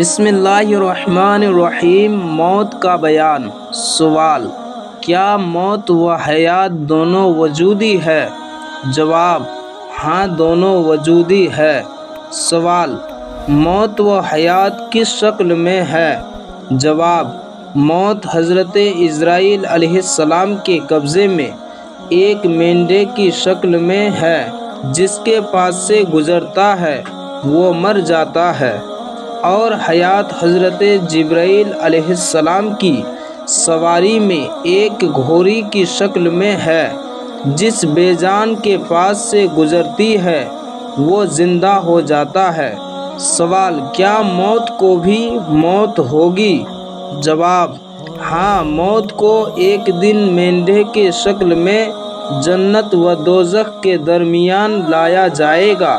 بسم اللہ الرحمن الرحیم۔ موت کا بیان۔ سوال: کیا موت و حیات دونوں وجودی ہے؟ جواب: ہاں، دونوں وجودی ہے۔ سوال: موت و حیات کس شکل میں ہے؟ جواب: موت حضرت عزرائیل علیہ السلام کے قبضے میں ایک مینڈے کی شکل میں ہے۔ جس کے پاس سے گزرتا ہے وہ مر جاتا ہے، اور حیات حضرت جبرائیل علیہ السلام کی سواری میں ایک گھوڑی کی شکل میں ہے۔ جس بے جان کے پاس سے گزرتی ہے وہ زندہ ہو جاتا ہے۔ سوال: کیا موت کو بھی موت ہوگی؟ جواب: ہاں، موت کو ایک دن مینڈے کے شکل میں جنت و دوزخ کے درمیان لایا جائے گا،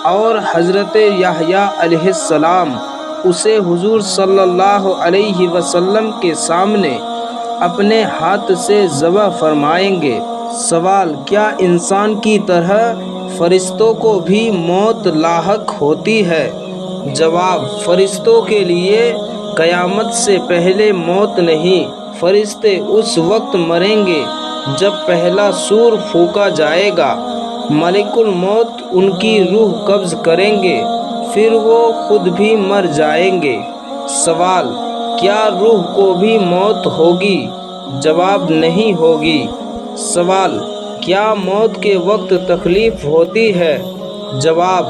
اور حضرت یحییٰ علیہ السلام اسے حضور صلی اللہ علیہ وسلم کے سامنے اپنے ہاتھ سے ذبح فرمائیں گے۔ سوال: کیا انسان کی طرح فرشتوں کو بھی موت لاحق ہوتی ہے؟ جواب: فرشتوں کے لیے قیامت سے پہلے موت نہیں۔ فرشتے اس وقت مریں گے جب پہلا سور پھونکا جائے گا۔ ملک الموت ان کی روح قبض کریں گے، پھر وہ خود بھی مر جائیں گے۔ سوال: کیا روح کو بھی موت ہوگی؟ جواب: نہیں ہوگی۔ سوال: کیا موت کے وقت تکلیف ہوتی ہے؟ جواب: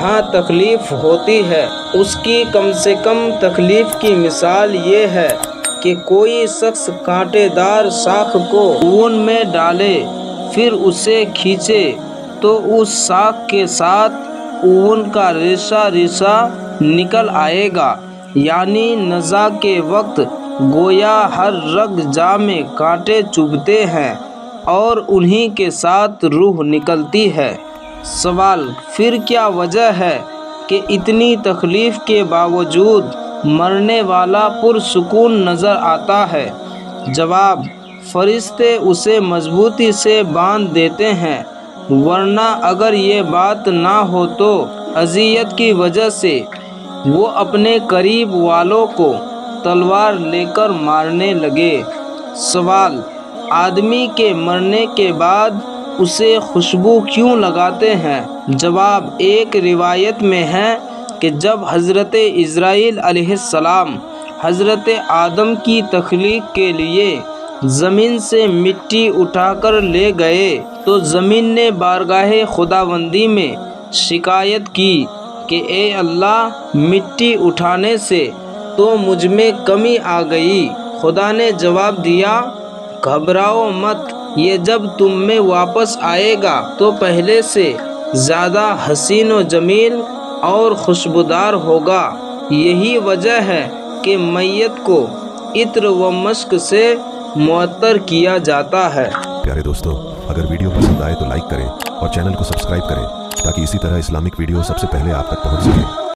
ہاں، تکلیف ہوتی ہے۔ اس کی کم سے کم تکلیف کی مثال یہ ہے کہ کوئی شخص کانٹے دار شاخ کو اون میں ڈالے، پھر اسے کھینچے تو اس شاخ کے ساتھ اون کا ریشہ ریشہ نکل آئے گا۔ یعنی نزاع کے وقت گویا ہر رگ جا میں کانٹے چبھتے ہیں اور انہی کے ساتھ روح نکلتی ہے۔ سوال: پھر کیا وجہ ہے کہ اتنی تکلیف کے باوجود مرنے والا پرسکون نظر آتا ہے؟ جواب: فرشتے اسے مضبوطی سے باندھ دیتے ہیں، ورنہ اگر یہ بات نہ ہو تو اذیت کی وجہ سے وہ اپنے قریب والوں کو تلوار لے کر مارنے لگے۔ سوال: آدمی کے مرنے کے بعد اسے خوشبو کیوں لگاتے ہیں؟ جواب: ایک روایت میں ہے کہ جب حضرت عزرائیل علیہ السلام حضرت آدم کی تخلیق کے لیے زمین سے مٹی اٹھا کر لے گئے تو زمین نے بارگاہ خداوندی میں شکایت کی کہ اے اللہ، مٹی اٹھانے سے تو مجھ میں کمی آ گئی۔ خدا نے جواب دیا، گھبراؤ مت، یہ جب تم میں واپس آئے گا تو پہلے سے زیادہ حسین و جمیل اور خوشبودار ہوگا۔ یہی وجہ ہے کہ میت کو عطر و مشک سے معطر کیا جاتا ہے۔ پیارے دوستو، اگر ویڈیو پسند آئے تو لائک کریں اور چینل کو سبسکرائب کریں تاکہ اسی طرح اسلامک ویڈیو سب سے پہلے آپ تک پہنچ سکے۔